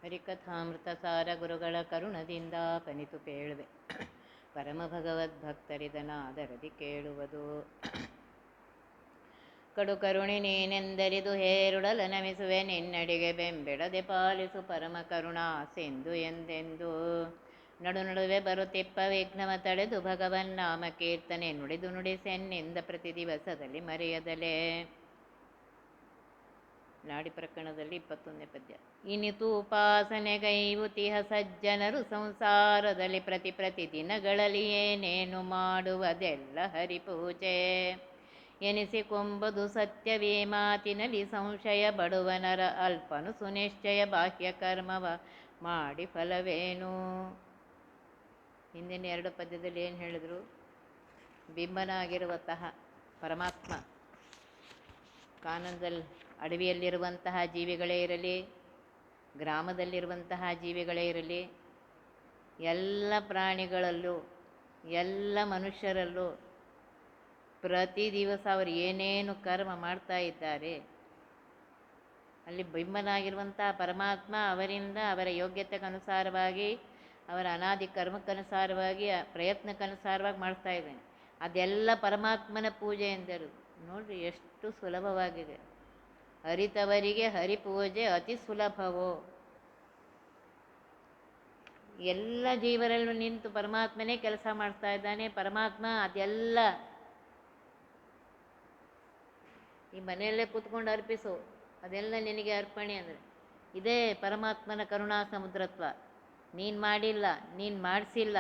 ಹರಿಕಥಾಮೃತ ಸಾರ ಗುರುಗಳ ಕರುಣದಿಂದ ಪನಿತು ಕೇಳುವೆ. ಪರಮ ಭಗವದ್ಭಕ್ತರಿದನಾದರದಿ ಕೇಳುವುದು. ಕಡು ಕರುಣಿ ನೀನೆಂದರಿದು ಹೇರುಡಲ ನಮಿಸುವೆ, ನಿನ್ನಡಿಗೆ ಬೆಂಬಿಡದೆ ಪಾಲಿಸು ಪರಮ ಕರುಣಾ ಸಿಂಧು ಎಂದೆಂದು. ನಡು ನಡುವೆ ಬರುತ್ತಿಪ್ಪ ವಿಘ್ನವ ತಡೆದು ಭಗವನ್ನಾಮ ಕೀರ್ತನೆ ನುಡಿದು ನುಡಿಸೆನ್ನಿಂದ ಪ್ರತಿ ದಿವಸದಲ್ಲಿ ಮರೆಯದಲೇ. ನಾಡಿ ಪ್ರಕರಣದಲ್ಲಿ 21ನೇ ಪದ್ಯ. ಇನಿತು ಉಪಾಸನೆಗೈವುತಿಹ ಸಜ್ಜನರು ಸಂಸಾರದಲ್ಲಿ ಪ್ರತಿ ದಿನಗಳಲ್ಲಿ ಏನೇನು ಮಾಡುವುದೆಲ್ಲ ಹರಿಪೂಜೆ ಎನಿಸಿಕೊಂಬುದು ಸತ್ಯವೇ ಮಾತಿನಲ್ಲಿ ಸಂಶಯ ಬಡುವನರ ಅಲ್ಪನು ಸುನಿಶ್ಚಯ ಬಾಹ್ಯ ಕರ್ಮವ ಮಾಡಿ ಫಲವೇನು. ಹಿಂದಿನ 2 ಪದ್ಯದಲ್ಲಿ ಏನು ಹೇಳಿದ್ರು? ಬಿಂಬನಾಗಿರುವಂತಹ ಪರಮಾತ್ಮ, ಕಾನನದಲ್ಲಿ ಅಡವಿಯಲ್ಲಿರುವಂತಹ ಜೀವಿಗಳೇ ಇರಲಿ, ಗ್ರಾಮದಲ್ಲಿರುವಂತಹ ಜೀವಿಗಳೇ ಇರಲಿ, ಎಲ್ಲ ಪ್ರಾಣಿಗಳಲ್ಲೂ ಎಲ್ಲ ಮನುಷ್ಯರಲ್ಲೂ ಪ್ರತಿ ದಿವಸ ಅವರು ಏನೇನು ಕರ್ಮ ಮಾಡ್ತಾ ಇದ್ದಾರೆ, ಅಲ್ಲಿ ಬಿಂಬನಾಗಿರುವಂತಹ ಪರಮಾತ್ಮ ಅವರಿಂದ ಅವರ ಯೋಗ್ಯತೆಗನುಸಾರವಾಗಿ ಅವರ ಅನಾದಿ ಕರ್ಮಕ್ಕನುಸಾರವಾಗಿ ಪ್ರಯತ್ನಕ್ಕನುಸಾರವಾಗಿ ಮಾಡಿಸ್ತಾ ಇದ್ದಾನೆ. ಅದೆಲ್ಲ ಪರಮಾತ್ಮನ ಪೂಜೆ ಎಂದರು. ನೋಡ್ರಿ ಎಷ್ಟು ಸುಲಭವಾಗಿದೆ. ಅರಿತವರಿಗೆ ಹರಿಪೂಜೆ ಅತಿ ಸುಲಭವೋ. ಎಲ್ಲ ಜೀವರಲ್ಲೂ ನಿಂತು ಪರಮಾತ್ಮನೇ ಕೆಲಸ ಮಾಡ್ತಾ ಇದ್ದಾನೆ. ಪರಮಾತ್ಮ ಅದೆಲ್ಲ ಈ ಮನೆಯಲ್ಲೇ ಕೂತ್ಕೊಂಡು ಅರ್ಪಿಸು, ಅದೆಲ್ಲ ನಿನಗೆ ಅರ್ಪಣೆ ಅಂದರೆ ಇದೇ ಪರಮಾತ್ಮನ ಕರುಣಾ ಸಮುದ್ರತ್ವ. ನೀನು ಮಾಡಿಲ್ಲ, ನೀನು ಮಾಡಿಸಿಲ್ಲ,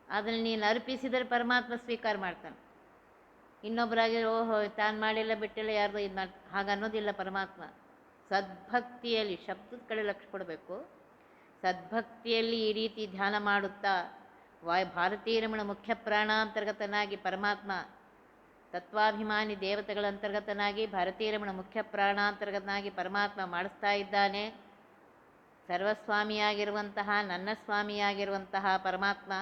ಅದನ್ನು ನೀನು ಅರ್ಪಿಸಿದರೆ ಪರಮಾತ್ಮ ಸ್ವೀಕಾರ ಮಾಡ್ತಾನೆ. ಇನ್ನೊಬ್ಬರಾಗಿ ಓಹೋ ತಾನು ಮಾಡಿಲ್ಲ ಬಿಟ್ಟಿಲ್ಲ ಯಾರ್ದು ಇದು ಮಾಡಿ ಹಾಗನ್ನೋದಿಲ್ಲ ಪರಮಾತ್ಮ. ಸದ್ಭಕ್ತಿಯಲ್ಲಿ ಶಬ್ದದ ಕಡೆ ಲಕ್ಷ್ಯ ಕೊಡಬೇಕು. ಸದ್ಭಕ್ತಿಯಲ್ಲಿ ಈ ರೀತಿ ಧ್ಯಾನ ಮಾಡುತ್ತಾ ಭಾರತೀಯ ರಮಣ ಮುಖ್ಯ ಪ್ರಾಣಾಂತರ್ಗತನಾಗಿ ಪರಮಾತ್ಮ ತತ್ವಾಭಿಮಾನಿ ದೇವತೆಗಳ ಅಂತರ್ಗತನಾಗಿ ಭಾರತೀಯ ರಮಣ ಮುಖ್ಯ ಪ್ರಾಣಾಂತರ್ಗತನಾಗಿ ಪರಮಾತ್ಮ ಮಾಡಿಸ್ತಾ ಇದ್ದಾನೆ. ಸರ್ವಸ್ವಾಮಿಯಾಗಿರುವಂತಹ ನನ್ನ ಸ್ವಾಮಿಯಾಗಿರುವಂತಹ ಪರಮಾತ್ಮ,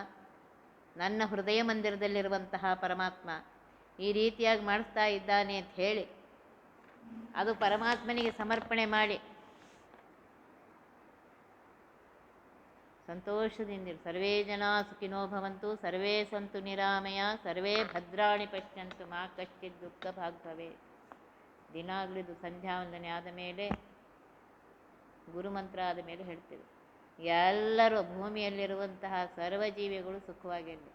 ನನ್ನ ಹೃದಯ ಮಂದಿರದಲ್ಲಿರುವಂತಹ ಪರಮಾತ್ಮ ಈ ರೀತಿಯಾಗಿ ಮಾಡಿಸ್ತಾ ಇದ್ದಾನೆ ಅಂತ ಹೇಳಿ ಅದು ಪರಮಾತ್ಮನಿಗೆ ಸಮರ್ಪಣೆ ಮಾಡಿ ಸಂತೋಷದಿಂದಿರು. ಸರ್ವೇ ಜನ ಸುಖಿನೋ ಭವಂತು, ಸರ್ವೇ ಸಂತು ನಿರಾಮಯ, ಸರ್ವೇ ಭದ್ರಾಣಿ ಪಶ್ಯಂತು, ಮಾ ಕಶ್ಚಿತ್ ದುಃಖ ಭಾಗ್ ಭವೆ. ದಿನಾಗ್ಲಿದು ಸಂಧ್ಯಾ ವಂದನೆ ಆದ ಮೇಲೆ, ಗುರುಮಂತ್ರ ಆದ ಮೇಲೆ ಹೇಳ್ತೇವೆ, ಎಲ್ಲರೂ ಭೂಮಿಯಲ್ಲಿರುವಂತಹ ಸರ್ವಜೀವಿಗಳು ಸುಖವಾಗಿರಲಿ,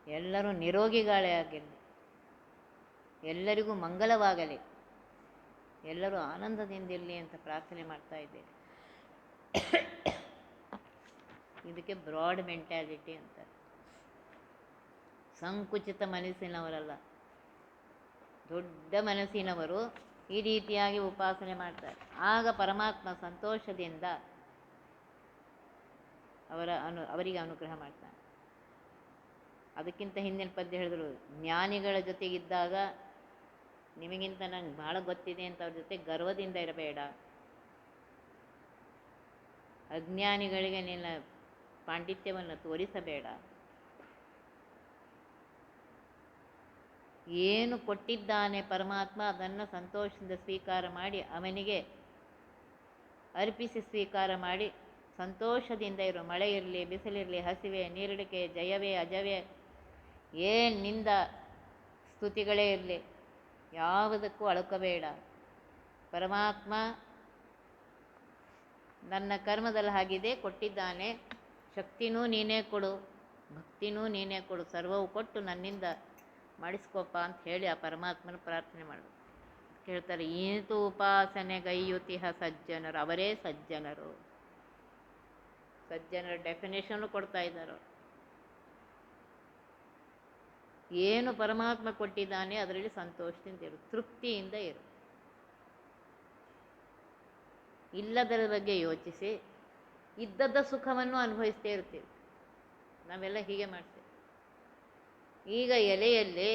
ಎಲ್ಲರೂ ನಿರೋಗಿಗಳೇ ಆಗಿರಲಿ, ಎಲ್ಲರಿಗೂ ಮಂಗಲವಾಗಲಿ, ಎಲ್ಲರೂ ಆನಂದದಿಂದಿರಲಿ ಅಂತ ಪ್ರಾರ್ಥನೆ ಮಾಡ್ತಾ ಇದ್ದೇವೆ. ಇದಕ್ಕೆ ಬ್ರಾಡ್ ಮೆಂಟ್ಯಾಲಿಟಿ ಅಂತಾರೆ. ಸಂಕುಚಿತ ಮನಸ್ಸಿನವರಲ್ಲ, ದೊಡ್ಡ ಮನಸ್ಸಿನವರು ಈ ರೀತಿಯಾಗಿ ಉಪಾಸನೆ ಮಾಡ್ತಾರೆ. ಆಗ ಪರಮಾತ್ಮ ಸಂತೋಷದಿಂದ ಅವರಿಗೆ ಅನುಗ್ರಹ ಮಾಡ್ತಾನೆ. ಅದಕ್ಕಿಂತ ಹಿಂದಿನ ಪದ್ಯ ಹೇಳಿದ್ರು, ಜ್ಞಾನಿಗಳ ಜೊತೆಗಿದ್ದಾಗ ನಿಮಗಿಂತ ನಂಗೆ ಭಾಳ ಗೊತ್ತಿದೆ ಅಂತ ಅವ್ರ ಜೊತೆ ಗರ್ವದಿಂದ ಇರಬೇಡ, ಅಜ್ಞಾನಿಗಳಿಗೆ ನಿನ್ನ ಪಾಂಡಿತ್ಯವನ್ನು ತೋರಿಸಬೇಡ, ಏನು ಕೊಟ್ಟಿದ್ದಾನೆ ಪರಮಾತ್ಮ ಅದನ್ನು ಸಂತೋಷದಿಂದ ಸ್ವೀಕಾರ ಮಾಡಿ ಅವನಿಗೆ ಅರ್ಪಿಸಿ ಸ್ವೀಕಾರ ಮಾಡಿ ಸಂತೋಷದಿಂದ ಇರು. ಮಳೆ ಇರಲಿ, ಬಿಸಿಲಿರಲಿ, ಹಸಿವೆ, ನೀರಿಡಿಕೆ, ಜಯವೇ ಅಜವೇ, ಏನಿಂದ ಸ್ತುತಿಗಳೇ ಇರಲಿ, ಯಾವುದಕ್ಕೂ ಅಳುಕಬೇಡ. ಪರಮಾತ್ಮ ನನ್ನ ಕರ್ಮದಲ್ಲಿ ಹಾಗಿದೆ, ಕೊಟ್ಟಿದ್ದಾನೆ, ಶಕ್ತಿನೂ ನೀನೇ ಕೊಡು, ಭಕ್ತಿನೂ ನೀನೇ ಕೊಡು, ಸರ್ವವು ಕೊಟ್ಟು ನನ್ನಿಂದ ಮಾಡಿಸ್ಕೊಪ್ಪ ಅಂತ ಹೇಳಿ ಆ ಪರಮಾತ್ಮನ ಪ್ರಾರ್ಥನೆ ಮಾಡಬೇಕು. ಹೇಳ್ತಾರೆ, ಈತು ಉಪಾಸನೆಗೈಯುತಿಹ ಸಜ್ಜನರು, ಅವರೇ ಸಜ್ಜನರು. ಸಜ್ಜನರ ಡೆಫಿನೇಷನ್ನು ಕೊಡ್ತಾ ಇದ್ದಾರೆ. ಏನು ಪರಮಾತ್ಮ ಕೊಟ್ಟಿದ್ದಾನೆ ಅದರಲ್ಲಿ ಸಂತೋಷದಿಂದ ಇರು, ತೃಪ್ತಿಯಿಂದ ಇರು. ಇಲ್ಲದರ ಬಗ್ಗೆ ಯೋಚಿಸಿ ಇದ್ದದ್ದ ಸುಖವನ್ನು ಅನುಭವಿಸ್ತೇ ಇರ್ತೀವಿ. ನಾವೆಲ್ಲ ಹೀಗೆ ಮಾಡ್ತೇವೆ. ಈಗ ಎಲೆಯಲ್ಲಿ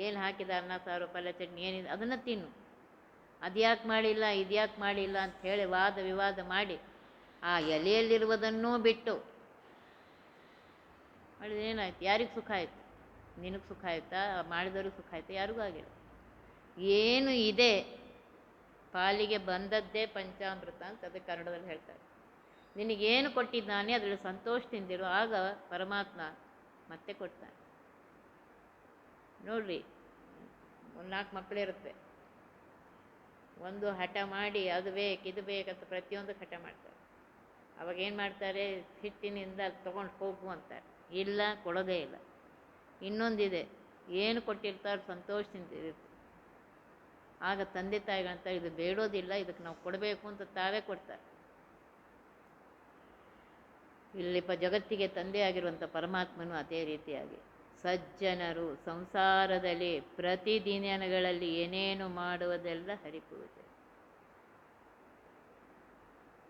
ಏನು ಹಾಕಿದ ಅನ್ನ ಸಾರು ಪಲ್ಯ ಚಟ್ನಿ ಏನಿದೆ ಅದನ್ನು ತಿನ್ನು, ಅದ್ಯಾಕೆ ಮಾಡಿಲ್ಲ ಇದ್ಯಾಕೆ ಮಾಡಿಲ್ಲ ಅಂತ ಹೇಳಿ ವಾದ ವಿವಾದ ಮಾಡಿ ಆ ಎಲೆಯಲ್ಲಿರುವುದನ್ನೂ ಬಿಟ್ಟು ಮಾಡಿದ್ರೆ ಏನಾಯ್ತು? ಯಾರಿಗೆ ಸುಖ ಆಯಿತು? ನಿನಗೆ ಸುಖ ಆಯಿತಾ? ಮಾಡಿದವ್ರಿಗೆ ಸುಖ ಆಯಿತಾ? ಯಾರಿಗೂ ಆಗಿಲ್ಲ. ಏನು ಇದೆ ಪಾಲಿಗೆ ಬಂದದ್ದೇ ಪಂಚಾಮೃತ ಅಂತ ಅದಕ್ಕೆ ಕನ್ನಡದಲ್ಲಿ ಹೇಳ್ತಾರೆ. ನಿನಗೇನು ಕೊಟ್ಟಿದ್ದಾನೆ ಅದರಲ್ಲಿ ಸಂತೋಷದಿಂದಿರು, ಆಗ ಪರಮಾತ್ಮ ಮತ್ತೆ ಕೊಡ್ತಾನೆ. ನೋಡ್ರಿ, ಒಂದು 4 ಮಕ್ಕಳಿರುತ್ತೆ, ಒಂದು ಹಠ ಮಾಡಿ ಅದು ಬೇಕು ಇದು ಬೇಕಂತ ಪ್ರತಿಯೊಂದು ಹಠ ಮಾಡ್ತಾರೆ. ಅವಾಗ ಏನು ಮಾಡ್ತಾರೆ, ಸಿಟ್ಟಿನಿಂದ ತೊಗೊಂಡು ಹೋಗು ಅಂತಾರೆ, ಇಲ್ಲ ಕೊಡೋದೇ ಇಲ್ಲ. ಇನ್ನೊಂದಿದೆ, ಏನು ಕೊಟ್ಟಿರ್ತಾರೆ ಸಂತೋಷದಿಂದ ಇರುತ್ತೆ. ಆಗ ತಂದೆ ತಾಯಿಗಳಂತ ಇದು ಬೇಡೋದಿಲ್ಲ, ಇದಕ್ಕೆ ನಾವು ಕೊಡಬೇಕು ಅಂತ ತಾವೇ ಕೊಡ್ತಾರೆ. ಇಲ್ಲಿ ಜಗತ್ತಿಗೆ ತಂದೆಯಾಗಿರುವಂಥ ಪರಮಾತ್ಮನು ಅದೇ ರೀತಿಯಾಗಿ ಸಜ್ಜನರು ಸಂಸಾರದಲ್ಲಿ ಪ್ರತಿದಿನಗಳಲ್ಲಿ ಏನೇನು ಮಾಡುವುದೆಲ್ಲ ಹರಿಪೂಜೆ.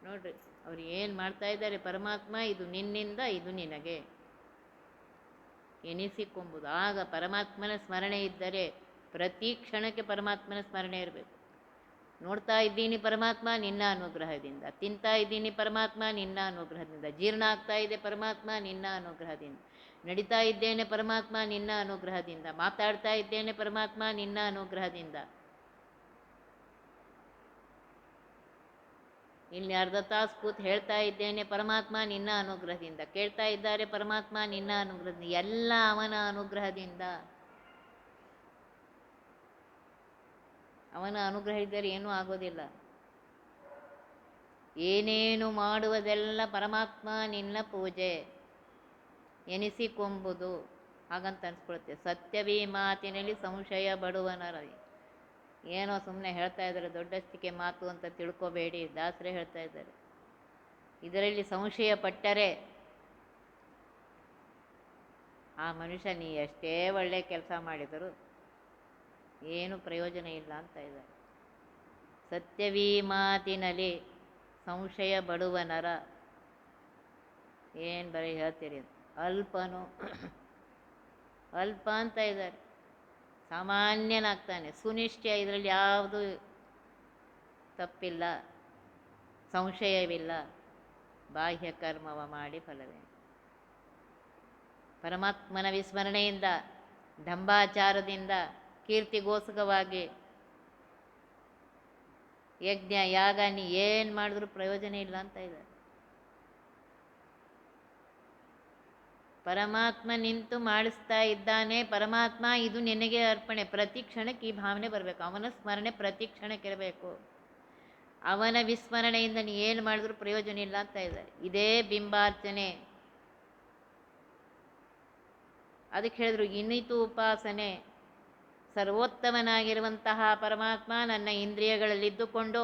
ನೋಡ್ರಿ, ಅವ್ರು ಏನು ಮಾಡ್ತಾ ಇದ್ದಾರೆ, ಪರಮಾತ್ಮ ಇದು ನಿನ್ನಿಂದ, ಇದು ನಿನಗೆ ಎನಿಸಿಕೊಂಬುದು. ಆಗ ಪರಮಾತ್ಮನ ಸ್ಮರಣೆ ಇದ್ದರೆ ಪ್ರತಿ ಕ್ಷಣಕ್ಕೆ ಪರಮಾತ್ಮನ ಸ್ಮರಣೆ ಇರಬೇಕು. ನೋಡ್ತಾ ಇದ್ದೀನಿ ಪರಮಾತ್ಮ ನಿನ್ನ ಅನುಗ್ರಹದಿಂದ, ತಿಂತಾ ಇದ್ದೀನಿ ಪರಮಾತ್ಮ ನಿನ್ನ ಅನುಗ್ರಹದಿಂದ, ಜೀರ್ಣ ಆಗ್ತಾ ಇದೆ ಪರಮಾತ್ಮ ನಿನ್ನ ಅನುಗ್ರಹದಿಂದ, ನಡೀತಾ ಇದ್ದೇನೆ ಪರಮಾತ್ಮ ನಿನ್ನ ಅನುಗ್ರಹದಿಂದ, ಮಾತಾಡ್ತಾ ಇದ್ದೇನೆ ಪರಮಾತ್ಮ ನಿನ್ನ ಅನುಗ್ರಹದಿಂದ. ಇಲ್ಲಿ ಅರ್ಧ ತಾಸು ಕೂತು ಹೇಳ್ತಾ ಇದ್ದೇನೆ ಪರಮಾತ್ಮ ನಿನ್ನ ಅನುಗ್ರಹದಿಂದ, ಕೇಳ್ತಾ ಇದ್ದಾರೆ ಪರಮಾತ್ಮ ನಿನ್ನ ಅನುಗ್ರಹದಿಂದ, ಎಲ್ಲ ಅವನ ಅನುಗ್ರಹದಿಂದ. ಅವನ ಅನುಗ್ರಹ ಇದ್ದರೆ ಏನೂ ಆಗೋದಿಲ್ಲ. ಏನೇನು ಮಾಡುವುದೆಲ್ಲ ಪರಮಾತ್ಮ ನಿನ್ನ ಪೂಜೆ ಎನಿಸಿಕೊಂಬುದು, ಹಾಗಂತ ಅನ್ಸ್ಕೊಳುತ್ತೆ. ಸತ್ಯವೀ ಮಾತಿನಲ್ಲಿ ಸಂಶಯ ಬಡುವನರವಿ. ಏನೋ ಸುಮ್ಮನೆ ಹೇಳ್ತಾ ಇದ್ದಾರೆ, ದೊಡ್ಡಸ್ತಿಕೆ ಮಾತು ಅಂತ ತಿಳ್ಕೊಬೇಡಿ, ದಾಸರೇ ಹೇಳ್ತಾ ಇದ್ದಾರೆ. ಇದರಲ್ಲಿ ಸಂಶಯ ಪಟ್ಟರೆ ಆ ಮನುಷ್ಯ ನೀ ಎಷ್ಟೇ ಒಳ್ಳೆ ಕೆಲಸ ಮಾಡಿದರೂ ಏನು ಪ್ರಯೋಜನ ಇಲ್ಲ ಅಂತ ಇದ್ದಾರೆ. ಸತ್ಯವೀ ಮಾತಿನಲ್ಲಿ ಸಂಶಯ ಬಡುವನರ, ಏನು ಬರೀ ಹೇಳ್ತೀರಿ, ಅಲ್ಪನು ಅಲ್ಪ ಅಂತ ಇದ್ದಾರೆ. ಸಾಮಾನ್ಯನಾಗ್ತಾನೆ, ಸುನಿಶ್ಚಯ, ಇದರಲ್ಲಿ ಯಾವುದು ತಪ್ಪಿಲ್ಲ, ಸಂಶಯವಿಲ್ಲ, ಬಾಹ್ಯ ಕರ್ಮವ ಮಾಡಿ ಫಲವೇ. ಪರಮಾತ್ಮನ ವಿಸ್ಮರಣೆಯಿಂದ, ಢಂಬಾಚಾರದಿಂದ, ಕೀರ್ತಿಗೋಸ್ಕರವಾಗಿ ಯಜ್ಞ ಯಾಗ ನೀ ಏನು ಮಾಡಿದ್ರೂ ಪ್ರಯೋಜನ ಇಲ್ಲ ಅಂತ ಇದ್ದಾರೆ. ಪರಮಾತ್ಮ ನಿಂತು ಮಾಡಿಸ್ತಾ ಇದ್ದಾನೆ, ಪರಮಾತ್ಮ ಇದು ನಿನಗೆ ಅರ್ಪಣೆ. ಪ್ರತಿ ಕ್ಷಣಕ್ಕೆ ಈ ಭಾವನೆ ಬರಬೇಕು, ಅವನ ಸ್ಮರಣೆ ಪ್ರತಿ ಕ್ಷಣಕ್ಕೆ ಇರಬೇಕು. ಅವನ ವಿಸ್ಮರಣೆಯಿಂದ ನೀ ಏನು ಮಾಡಿದ್ರೂ ಪ್ರಯೋಜನ ಇಲ್ಲ ಅಂತ ಇದ್ದಾರೆ. ಇದೇ ಬಿಂಬಾರ್ಚನೆ. ಅದಕ್ಕೆ ಹೇಳಿದ್ರು ಇನ್ನಿತು ಉಪಾಸನೆ. ಸರ್ವೋತ್ತಮನಾಗಿರುವಂತಹ ಪರಮಾತ್ಮ ನನ್ನ ಇಂದ್ರಿಯಗಳಲ್ಲಿದ್ದುಕೊಂಡು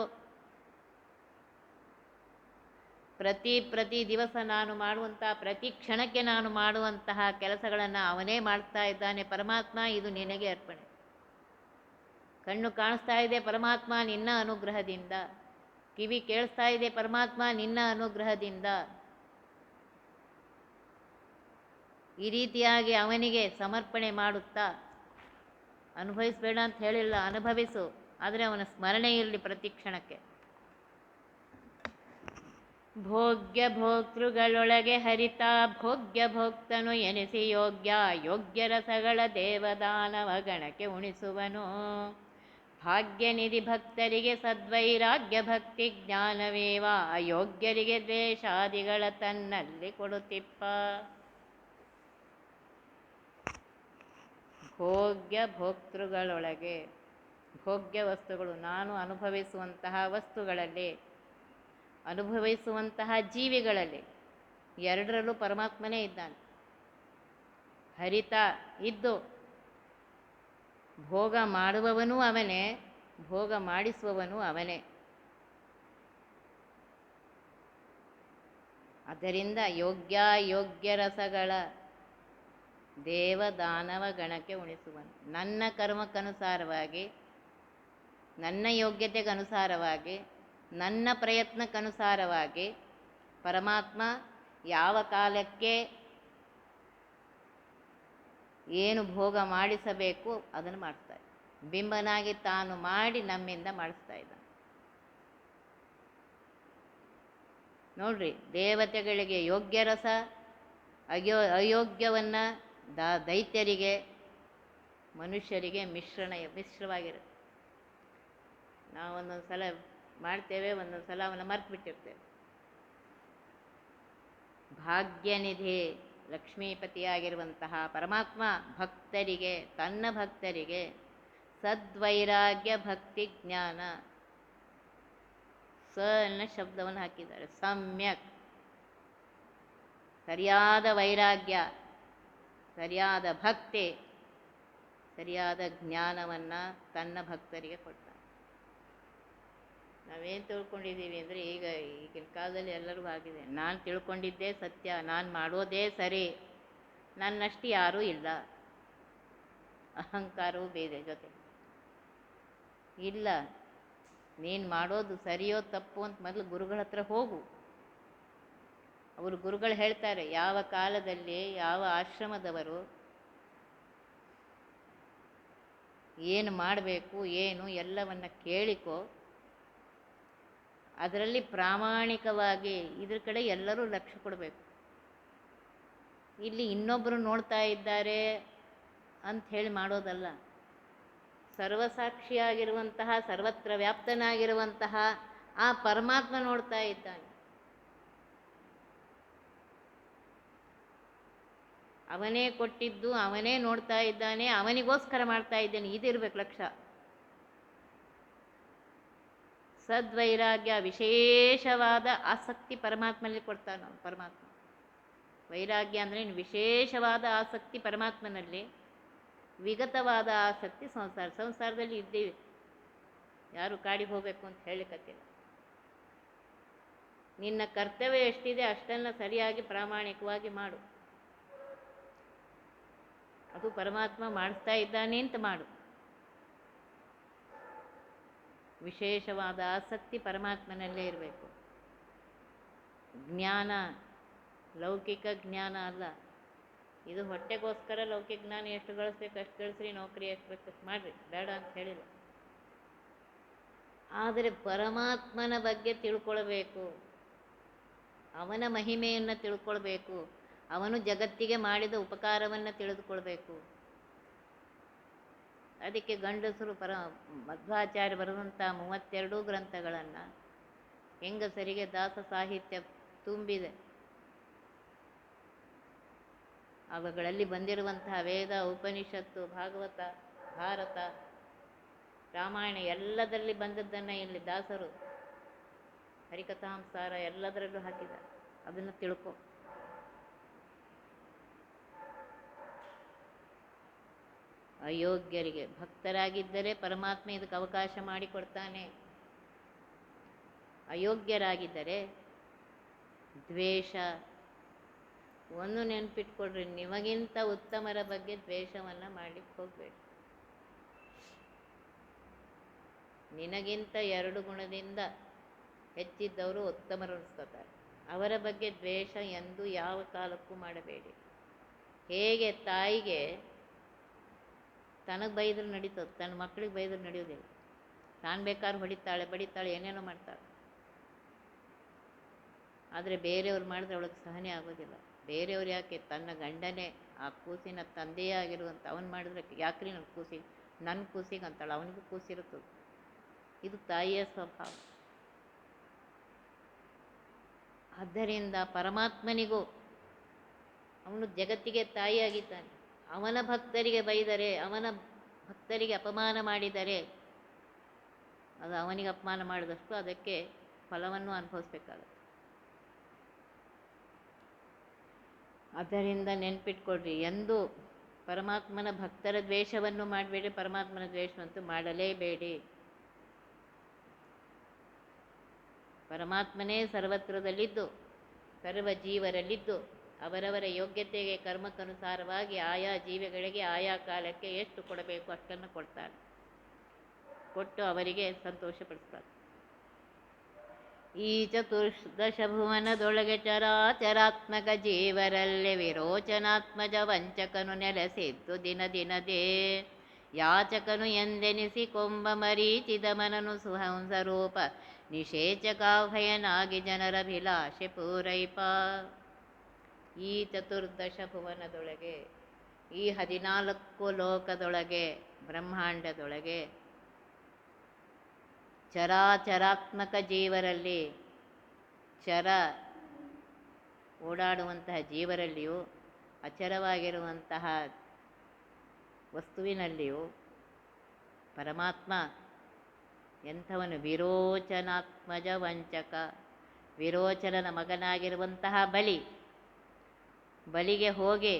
ಪ್ರತಿ ದಿವಸ ನಾನು ಮಾಡುವಂತಹ, ಪ್ರತಿ ಕ್ಷಣಕ್ಕೆ ನಾನು ಮಾಡುವಂತಹ ಕೆಲಸಗಳನ್ನು ಅವನೇ ಮಾಡ್ತಾ ಇದ್ದಾನೆ. ಪರಮಾತ್ಮ ಇದು ನಿನಗೆ ಅರ್ಪಣೆ. ಕಣ್ಣು ಕಾಣಿಸ್ತಾ ಇದೆ ಪರಮಾತ್ಮ ನಿನ್ನ ಅನುಗ್ರಹದಿಂದ, ಕಿವಿ ಕೇಳಿಸ್ತಾ ಇದೆ ಪರಮಾತ್ಮ ನಿನ್ನ ಅನುಗ್ರಹದಿಂದ. ಈ ರೀತಿಯಾಗಿ ಅವನಿಗೆ ಸಮರ್ಪಣೆ ಮಾಡುತ್ತಾ, ಅನುಭವಿಸಬೇಡ ಅಂತ ಹೇಳಿಲ್ಲ, ಅನುಭವಿಸು, ಆದರೆ ಅವನ ಸ್ಮರಣೆ ಇರಲಿ ಪ್ರತಿ ಕ್ಷಣಕ್ಕೆ. ಭೋಗ್ಯ ಭೋಕ್ತೃಗಳೊಳಗೆ ಹರಿತ ಭೋಗ್ಯ ಭೋಕ್ತನು ಎನಿಸಿ ಯೋಗ್ಯ ಯೋಗ್ಯ ರಸಗಳ ದೇವದಾನವ ಗಣಕ್ಕೆ ಉಣಿಸುವನು. ಭಾಗ್ಯನಿಧಿ ಭಕ್ತರಿಗೆ ಸದ್ವೈರಾಗ್ಯ ಭಕ್ತಿ ಜ್ಞಾನವೇವ ಅಯೋಗ್ಯರಿಗೆ ದ್ವೇಷಾದಿಗಳ ತನ್ನಲ್ಲಿ ಕೊಡುತ್ತಿಪ್ಪ. ಭೋಗ್ಯ ಭೋಕ್ತೃಗಳೊಳಗೆ, ಭೋಗ್ಯ ವಸ್ತುಗಳು, ನಾನು ಅನುಭವಿಸುವಂತಹ ವಸ್ತುಗಳಲ್ಲಿ, ಅನುಭವಿಸುವಂತಹ ಜೀವಿಗಳಲ್ಲಿ, ಎರಡರಲ್ಲೂ ಪರಮಾತ್ಮನೇ ಇದ್ದಾನೆ. ಹರಿತ ಇದ್ದು ಭೋಗ ಮಾಡುವವನೂ ಅವನೇ, ಭೋಗ ಮಾಡಿಸುವವನೂ ಅವನೇ. ಆದ್ದರಿಂದ ಯೋಗ್ಯ ರಸಗಳ ದೇವದಾನವ ಗಣಕ್ಕೆ ಉಣಿಸುವನು. ನನ್ನ ಕರ್ಮಕ್ಕನುಸಾರವಾಗಿ, ನನ್ನ ಯೋಗ್ಯತೆಗನುಸಾರವಾಗಿ, ನನ್ನ ಪ್ರಯತ್ನಕ್ಕನುಸಾರವಾಗಿ ಪರಮಾತ್ಮ ಯಾವ ಕಾಲಕ್ಕೆ ಏನು ಭೋಗ ಮಾಡಿಸಬೇಕು ಅದನ್ನು ಮಾಡ್ತಾರೆ. ಬಿಂಬನಾಗಿ ತಾನು ಮಾಡಿ ನಮ್ಮಿಂದ ಮಾಡಿಸ್ತಾ ಇದ್ದಾನೆ. ನೋಡ್ರಿ, ದೇವತೆಗಳಿಗೆ ಯೋಗ್ಯ ರಸ, ಅಯೋಗ್ಯವನ್ನು ದೈತ್ಯರಿಗೆ, ಮನುಷ್ಯರಿಗೆ ಮಿಶ್ರವಾಗಿರುತ್ತೆ. ನಾವು ಒಂದೊಂದು ಸಲ ಮಾಡ್ತೇವೆ, ಒಂದೊಂದು ಸಲ ಅವನ್ನ ಮರ್ತು ಬಿಟ್ಟಿರ್ತೇವೆ. ಭಾಗ್ಯನಿಧಿ ಲಕ್ಷ್ಮೀಪತಿಯಾಗಿರುವಂತಹ ಪರಮಾತ್ಮ ಭಕ್ತರಿಗೆ, ತನ್ನ ಭಕ್ತರಿಗೆ ಸದ್ವೈರಾಗ್ಯ ಭಕ್ತಿ ಜ್ಞಾನ, ಸ ಅನ್ನೋ ಶಬ್ದವನ್ನು ಹಾಕಿದ್ದಾರೆ. ಸಮ್ಯಕ್, ಸರಿಯಾದ ವೈರಾಗ್ಯ, ಸರಿಯಾದ ಭಕ್ತಿ, ಸರಿಯಾದ ಜ್ಞಾನವನ್ನು ತನ್ನ ಭಕ್ತರಿಗೆ ಕೊಡ್ತಾನೆ. ನಾವೇನು ತಿಳ್ಕೊಂಡಿದ್ದೀವಿ ಅಂದರೆ, ಈಗಿನ ಕಾಲದಲ್ಲಿ ಎಲ್ಲರಿಗೂ ಆಗಿದೆ, ನಾನು ತಿಳ್ಕೊಂಡಿದ್ದೇ ಸತ್ಯ, ನಾನು ಮಾಡೋದೇ ಸರಿ, ನನ್ನಷ್ಟು ಯಾರೂ ಇಲ್ಲ, ಅಹಂಕಾರವೂ ಬೇರೆ ಜೊತೆ. ಇಲ್ಲ, ನೀನು ಮಾಡೋದು ಸರಿಯೋ ತಪ್ಪು ಅಂತ ಮೊದಲು ಗುರುಗಳ ಹತ್ರ ಹೋಗು. ಅವರು ಗುರುಗಳು ಹೇಳ್ತಾರೆ ಯಾವ ಕಾಲದಲ್ಲಿ ಯಾವ ಆಶ್ರಮದವರು ಏನು ಮಾಡಬೇಕು ಏನು ಎಲ್ಲವನ್ನ ಕೇಳಿಕೋ, ಅದರಲ್ಲಿ ಪ್ರಾಮಾಣಿಕವಾಗಿ ಇದ್ರ ಕಡೆ ಎಲ್ಲರೂ ಲಕ್ಷ್ಯ ಕೊಡಬೇಕು. ಇಲ್ಲಿ ಇನ್ನೊಬ್ಬರು ನೋಡ್ತಾ ಇದ್ದಾರೆ ಅಂತ ಹೇಳಿ ಮಾಡೋದಲ್ಲ. ಸರ್ವಸಾಕ್ಷಿಯಾಗಿರುವಂತಹ, ಸರ್ವತ್ರ ವ್ಯಾಪ್ತನಾಗಿರುವಂತಹ ಆ ಪರಮಾತ್ಮ ನೋಡ್ತಾ ಇದ್ದಾನೆ. ಅವನೇ ಕೊಟ್ಟಿದ್ದು, ಅವನೇ ನೋಡ್ತಾ ಇದ್ದಾನೆ, ಅವನಿಗೋಸ್ಕರ ಮಾಡ್ತಾ ಇದ್ದಾನೆ. ಇದಿರ್ಬೇಕು ಲಕ್ಷ್ಯ. ಸದ್ವೈರಾಗ್ಯ, ವಿಶೇಷವಾದ ಆಸಕ್ತಿ ಪರಮಾತ್ಮನಲ್ಲಿ ಕೊಡ್ತಾನೆ ಪರಮಾತ್ಮ. ವೈರಾಗ್ಯ ಅಂದರೆ ವಿಶೇಷವಾದ ಆಸಕ್ತಿ ಪರಮಾತ್ಮನಲ್ಲಿ, ವಿಗತವಾದ ಆಸಕ್ತಿ ಸಂಸಾರದಲ್ಲಿ ಇದ್ದೀವಿ. ಯಾರು ಕಾಡಿಗೆ ಹೋಗಬೇಕು ಅಂತ ಹೇಳಿಕತ್ತಿಲ್ಲ. ನಿನ್ನ ಕರ್ತವ್ಯ ಎಷ್ಟಿದೆ ಅಷ್ಟನ್ನು ಸರಿಯಾಗಿ ಪ್ರಾಮಾಣಿಕವಾಗಿ ಮಾಡು. ಅದು ಪರಮಾತ್ಮ ಮಾಡಿಸ್ತಾ ಇದ್ದಾನೆ ಅಂತ ಮಾಡು. ವಿಶೇಷವಾದ ಆಸಕ್ತಿ ಪರಮಾತ್ಮನಲ್ಲೇ ಇರಬೇಕು. ಜ್ಞಾನ ಲೌಕಿಕ ಜ್ಞಾನ ಅಲ್ಲ. ಇದು ಹೊಟ್ಟೆಗೋಸ್ಕರ ಲೌಕಿಕ ಜ್ಞಾನ ಎಷ್ಟು ಗಳಿಸ್ಬೇಕು ಅಷ್ಟು ಗಳಿಸ್ರಿ, ನೌಕರಿ ಎಷ್ಟು ಬೇಕು ಮಾಡಿರಿ, ಬೇಡ ಅಂತ ಹೇಳಿಲ್ಲ. ಆದರೆ ಪರಮಾತ್ಮನ ಬಗ್ಗೆ ತಿಳ್ಕೊಳ್ಬೇಕು, ಅವನ ಮಹಿಮೆಯನ್ನು ತಿಳ್ಕೊಳ್ಬೇಕು, ಅವನು ಜಗತ್ತಿಗೆ ಮಾಡಿದ ಉಪಕಾರವನ್ನು ತಿಳಿದುಕೊಳ್ಬೇಕು. ಅದಕ್ಕೆ ಗಂಡಸರು ಮಧ್ವಾಚಾರ್ಯ ಬರೆದಂಥ 32 ಗ್ರಂಥಗಳನ್ನು, ಹೆಂಗಸರಿಗೆ ದಾಸ ಸಾಹಿತ್ಯ ತುಂಬಿದೆ. ಅವುಗಳಲ್ಲಿ ಬಂದಿರುವಂತಹ ವೇದ, ಉಪನಿಷತ್ತು, ಭಾಗವತ, ಭಾರತ, ರಾಮಾಯಣ ಎಲ್ಲದರಲ್ಲಿ ಬಂದದ್ದನ್ನು ಇಲ್ಲಿ ದಾಸರು ಹರಿಕಥಾಂಸಾರ ಎಲ್ಲದರಲ್ಲೂ ಹಾಕಿದ್ದಾರೆ. ಅದನ್ನು ತಿಳ್ಕೊ. ಅಯೋಗ್ಯರಿಗೆ, ಭಕ್ತರಾಗಿದ್ದರೆ ಪರಮಾತ್ಮ ಇದಕ್ಕೆ ಅವಕಾಶ ಮಾಡಿಕೊಡ್ತಾನೆ. ಅಯೋಗ್ಯರಾಗಿದ್ದರೆ ದ್ವೇಷ. ಒಂದು ನೆನಪಿಟ್ಕೊಡ್ರಿ, ನಿಮಗಿಂತ ಉತ್ತಮರ ಬಗ್ಗೆ ದ್ವೇಷವನ್ನು ಮಾಡಲಿಕ್ಕೆ ಹೋಗಬೇಡಿ. ನಿನಗಿಂತ 2 ಗುಣದಿಂದ ಹೆಚ್ಚಿದ್ದವರು ಉತ್ತಮರು ಅನಿಸ್ಕೋತಾರೆ. ಅವರ ಬಗ್ಗೆ ದ್ವೇಷ ಎಂದು ಯಾವ ಕಾಲಕ್ಕೂ ಮಾಡಬೇಡಿ. ಹೇಗೆ ತಾಯಿಗೆ ತನಗೆ ಬೈದ್ರೆ ನಡೀತದೆ, ತನ್ನ ಮಕ್ಕಳಿಗೆ ಬೈದ್ರೆ ನಡೆಯೋದಿಲ್ಲ. ತಾನು ಬೇಕಾದ್ರೆ ಹೊಡಿತಾಳೆ, ಬಡಿತಾಳೆ, ಏನೇನೋ ಮಾಡ್ತಾಳೆ. ಆದರೆ ಬೇರೆಯವ್ರು ಮಾಡಿದ್ರೆ ಅವಳಿಗೆ ಸಹನೆ ಆಗೋದಿಲ್ಲ. ಬೇರೆಯವ್ರು ಯಾಕೆ, ತನ್ನ ಗಂಡನೇ ಆ ಕೂಸಿನ ತಂದೆಯೇ ಆಗಿರುವಂಥ ಅವನು ಮಾಡಿದ್ರೆ ಯಾಕ್ರಿ ನನ್ನ ಕೂಸಿಗೆ ಅಂತಾಳೆ, ಅವನಿಗೂ ಕೂಸಿರುತ್ತದೆ. ಇದು ತಾಯಿಯ ಸ್ವಭಾವ. ಆದ್ದರಿಂದ ಪರಮಾತ್ಮನಿಗೂ, ಅವನು ಜಗತ್ತಿಗೆ ತಾಯಿಯಾಗಿದ್ದಾನೆ. ಅವನ ಭಕ್ತರಿಗೆ ಬೈದರೆ, ಅವನ ಭಕ್ತರಿಗೆ ಅಪಮಾನ ಮಾಡಿದರೆ ಅದು ಅವನಿಗೆ ಅಪಮಾನ ಮಾಡಿದಷ್ಟು ಅದಕ್ಕೆ ಫಲವನ್ನು ಅನುಭವಿಸ್ಬೇಕಾಗುತ್ತೆ. ಆದ್ದರಿಂದ ನೆನ್ಪಿಟ್ಕೊಡ್ರಿ, ಎಂದು ಪರಮಾತ್ಮನ ಭಕ್ತರ ದ್ವೇಷವನ್ನು ಮಾಡಬೇಡಿ, ಪರಮಾತ್ಮನ ದ್ವೇಷವಂತೂ ಮಾಡಲೇಬೇಡಿ. ಪರಮಾತ್ಮನೇ ಸರ್ವತ್ರದಲ್ಲಿದ್ದು, ಸರ್ವ ಜೀವರಲ್ಲಿದ್ದು, ಅವರವರ ಯೋಗ್ಯತೆಗೆ ಕರ್ಮಕ್ಕನುಸಾರವಾಗಿ ಆಯಾ ಜೀವಿಗಳಿಗೆ ಆಯಾ ಕಾಲಕ್ಕೆ ಎಷ್ಟು ಕೊಡಬೇಕು ಅಷ್ಟನ್ನು ಕೊಡ್ತಾರೆ. ಕೊಟ್ಟು ಅವರಿಗೆ ಸಂತೋಷಪಡಿಸ್ತಾರೆ. ಈ ಚತುರ್ದಶ ಭುವನದೊಳಗೆ ಚರಾಚರಾತ್ಮಕ ಜೀವರಲ್ಲಿ ವಿರೋಚನಾತ್ಮಜ ವಂಚಕನು ನೆಲೆಸಿದ್ದು ದಿನದಿನದೇ. ಯಾಚಕನು ಎಂದೆನಿಸಿ ಕೊಂಬ ಮರೀಚಿದ ಮನನು ಸುಹಂಸರೂಪ ನಿಷೇಚಕಾಭಯನಾಗಿ ಜನರಭಿಲಾಷೆ ಪೂರೈಪ. ಈ ಚತುರ್ದಶ ಭುವನದೊಳಗೆ, ಈ 14 ಲೋಕದೊಳಗೆ, ಬ್ರಹ್ಮಾಂಡದೊಳಗೆ ಚರಾಚರಾತ್ಮಕ ಜೀವರಲ್ಲಿ, ಚರ ಓಡಾಡುವಂತಹ ಜೀವರಲ್ಲಿಯೂ, ಅಚರವಾಗಿರುವಂತಹ ವಸ್ತುವಿನಲ್ಲಿಯೂ ಪರಮಾತ್ಮ ಎಂಥವನು? ವಿರೋಚನಾತ್ಮಜ ವಂಚಕ. ವಿರೋಚನನ ಮಗನಾಗಿರುವಂತಹ ಬಲಿಗೆ ಹೋಗಿ,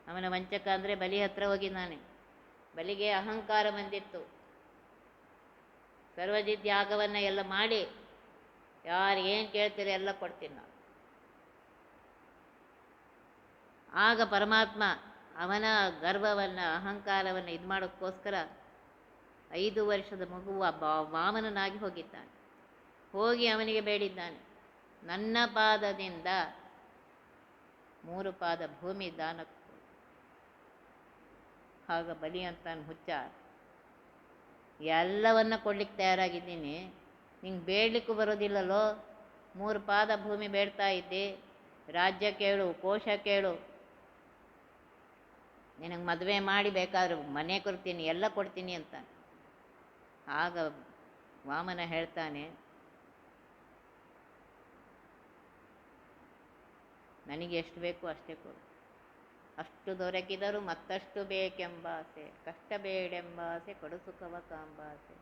ಅವನ ವಂಚಕ ಅಂದರೆ ಬಲಿ ಹತ್ರ ಹೋಗಿದ್ದಾನೆ. ಬಲಿಗೆ ಅಹಂಕಾರ ಬಂದಿತ್ತು. ಸರ್ವಜಿದ್ಯಾಗವನ್ನು ಎಲ್ಲ ಮಾಡಿ ಯಾರಿಗೇನು ಕೇಳ್ತೀರಿ ಎಲ್ಲ ಕೊಡ್ತೀನಿ ನಾನು. ಆಗ ಪರಮಾತ್ಮ ಅವನ ಗರ್ವವನ್ನು, ಅಹಂಕಾರವನ್ನು ಇದು ಮಾಡೋಕ್ಕೋಸ್ಕರ 5 ವರ್ಷದ ಮಗುವ ವಾಮನನಾಗಿ ಹೋಗಿದ್ದಾನೆ. ಹೋಗಿ ಅವನಿಗೆ ಬೇಡಿದ್ದಾನೆ, ನನ್ನ ಪಾದದಿಂದ 3 ಪಾದ ಭೂಮಿ ದಾನಕ್ಕೆ. ಆಗ ಬಲಿ ಅಂತಾನೆ, ಹುಚ್ಚ, ಎಲ್ಲವನ್ನ ಕೊಡ್ಲಿಕ್ಕೆ ತಯಾರಾಗಿದ್ದೀನಿ, ನಿಂಗೆ ಬೇಡಲಿಕ್ಕೂ ಬರೋದಿಲ್ಲಲ್ಲೋ. 3 ಪಾದ ಭೂಮಿ ಬೇಡ್ತಾ ಇದ್ದೆ, ರಾಜ್ಯ ಕೇಳು, ಕೋಶ ಕೇಳು, ನಿನಗೆ ಮದುವೆ ಮಾಡಿ ಬೇಕಾದ್ರೆ ಮನೆ ಕೊಡ್ತೀನಿ, ಎಲ್ಲ ಕೊಡ್ತೀನಿ ಅಂತ. ಆಗ ವಾಮನ ಹೇಳ್ತಾನೆ, ನನಗೆ ಎಷ್ಟು ಬೇಕು ಅಷ್ಟೇ ಕೊಡು. ಅಷ್ಟು ದೊರಕಿದರೂ ಮತ್ತಷ್ಟು ಬೇಕೆಂಬಾಸೆ, ಕಷ್ಟ ಬೇಡೆಂಬಾಸೆ, ಕಡು ಸುಖವ ಕಾಂಬಾಸೆ,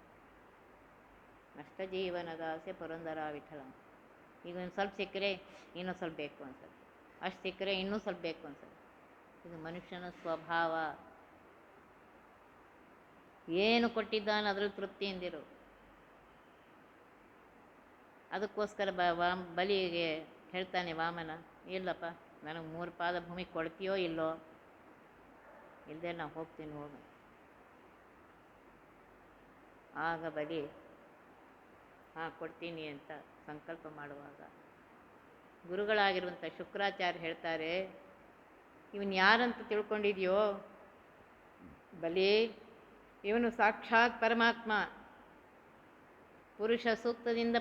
ನಷ್ಟ ಜೀವನದಾಸೆ ಪುರಂದರ ವಿಠಲ. ಈಗ ಒಂದು ಸ್ವಲ್ಪ ಸಿಕ್ಕರೆ ಇನ್ನೂ ಸ್ವಲ್ಪ ಬೇಕು ಅನ್ಸುತ್ತೆ, ಅಷ್ಟು ಸಿಕ್ಕರೆ ಇನ್ನೂ ಸ್ವಲ್ಪ ಬೇಕು ಅನ್ಸುತ್ತೆ. ಇದು ಮನುಷ್ಯನ ಸ್ವಭಾವ. ಏನು ಕೊಟ್ಟಿದ್ದಾನೆ ಅದ್ರಲ್ಲಿ ತೃಪ್ತಿಯಿಂದಿರು. ಅದಕ್ಕೋಸ್ಕರ ಬಲಿಗೆ ಹೇಳ್ತಾನೆ ವಾಮನ, ಇಲ್ಲಪ್ಪ, ನನಗೆ 3 ಪಾದ ಭೂಮಿ ಕೊಡ್ತೀಯೋ ಇಲ್ಲೋ, ಇಲ್ಲದೆ ನಾನು ಹೋಗ್ತೀನಿ, ಹೋಗು. ಆಗ ಬಲಿ ಕೊಡ್ತೀನಿ ಅಂತ ಸಂಕಲ್ಪ ಮಾಡುವಾಗ ಗುರುಗಳಾಗಿರುವಂಥ ಶುಕ್ರಾಚಾರ್ಯ ಹೇಳ್ತಾರೆ, ಇವನು ಯಾರಂತ ತಿಳ್ಕೊಂಡಿದೆಯೋ ಬಲಿ, ಇವನು ಸಾಕ್ಷಾತ್ ಪರಮಾತ್ಮ. ಪುರುಷ ಸೂಕ್ತದಿಂದ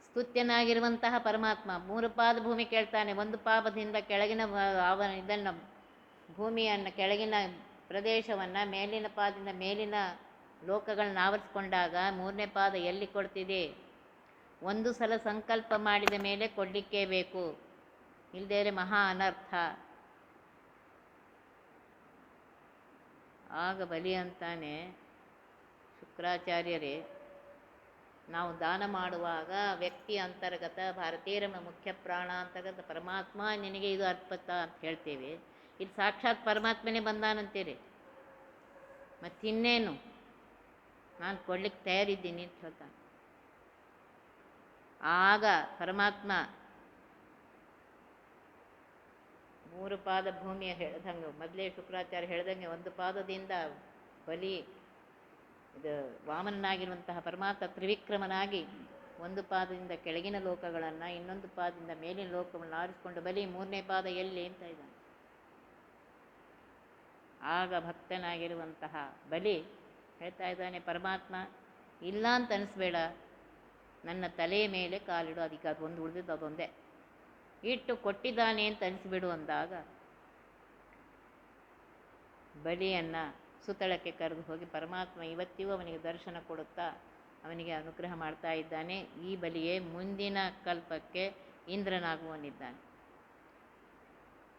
ಸ್ತುತ್ಯನಾಗಿರುವಂತಹ ಪರಮಾತ್ಮ. 3 ಪಾದ ಭೂಮಿ ಕೇಳ್ತಾನೆ. 1 ಪಾದದಿಂದ ಕೆಳಗಿನ ಇದನ್ನು, ಭೂಮಿಯನ್ನು, ಕೆಳಗಿನ ಪ್ರದೇಶವನ್ನು, ಮೇಲಿನ ಪಾದದಿಂದ ಮೇಲಿನ ಲೋಕಗಳನ್ನ ಆವರಿಸ್ಕೊಂಡಾಗ 3ನೇ ಪಾದ ಎಲ್ಲಿ ಕೊಡ್ತಿದೆ? 1 ಸಲ ಸಂಕಲ್ಪ ಮಾಡಿದ ಮೇಲೆ ಕೊಡಲಿಕ್ಕೇ ಬೇಕು, ಇಲ್ಲದೇ ಮಹಾ ಅನರ್ಥ. ಆಗ ಬಲಿ ಅಂತಾನೆ, ಶುಕ್ರಾಚಾರ್ಯರೇ, ನಾವು ದಾನ ಮಾಡುವಾಗ ವ್ಯಕ್ತಿ ಅಂತರ್ಗತ, ಭಾರತೀಯರ ಮುಖ್ಯ ಪ್ರಾಣ ಅಂತರ್ಗತ ಪರಮಾತ್ಮ ನಿನಗೆ ಇದು ಅರ್ಪತ ಅಂತ ಹೇಳ್ತೀವಿ. ಇದು ಸಾಕ್ಷಾತ್ ಪರಮಾತ್ಮನೇ ಬಂದಾನಂತೀರಿ, ಮತ್ತಿನ್ನೇನು? ನಾನು ಕೊಡ್ಲಿಕ್ಕೆ ತಯಾರಿದ್ದೀನಿ ಅಂತ ಹೇಳ್ತಾನೆ. ಆಗ ಪರಮಾತ್ಮ 3 ಪಾದ ಭೂಮಿಯ ಹೇಳ್ದಂಗೆ, ಮೊದಲೇ ಶುಕ್ರಾಚಾರ್ಯ ಹೇಳ್ದಂಗೆ, 1 ಪಾದದಿಂದ ಬಲಿ ಇದು ವಾಮನನಾಗಿರುವಂತಹ ಪರಮಾತ್ಮ ತ್ರಿವಿಕ್ರಮನಾಗಿ 1 ಪಾದದಿಂದ ಕೆಳಗಿನ ಲೋಕಗಳನ್ನು, ಇನ್ನೊಂದು ಪಾದದಿಂದ ಮೇಲಿನ ಲೋಕಗಳನ್ನು ಆರಿಸಿಕೊಂಡು ಬಲಿ 3ನೇ ಪಾದ ಎಲ್ಲಿ ಅಂತ ಇದ್ದಾನೆ. ಆಗ ಭಕ್ತನಾಗಿರುವಂತಹ ಬಲಿ ಹೇಳ್ತಾ ಇದ್ದಾನೆ, ಪರಮಾತ್ಮ ಇಲ್ಲ ಅಂತ ಅನಿಸ್ಬೇಡ, ನನ್ನ ತಲೆಯ ಮೇಲೆ ಕಾಲಿಡು, ಅದಕ್ಕೆ ಅದೊಂದು ಉಳಿದಿದ್ದು ಅದೊಂದೇ ಇಟ್ಟು ಕೊಟ್ಟಿದ್ದಾನೆ ಅಂತ ಅನಿಸ್ಬಿಡು ಅಂದಾಗ ಬಲಿಯನ್ನು ಸುತಳಕ್ಕೆ ಕರೆದು ಹೋಗಿ ಪರಮಾತ್ಮ ಇವತ್ತಿಗೂ ಅವನಿಗೆ ದರ್ಶನ ಕೊಡುತ್ತಾ ಅವನಿಗೆ ಅನುಗ್ರಹ ಮಾಡ್ತಾ ಇದ್ದಾನೆ. ಈ ಬಲಿಯೇ ಮುಂದಿನ ಕಲ್ಪಕ್ಕೆ ಇಂದ್ರನಾಗುವನಿದ್ದಾನೆ.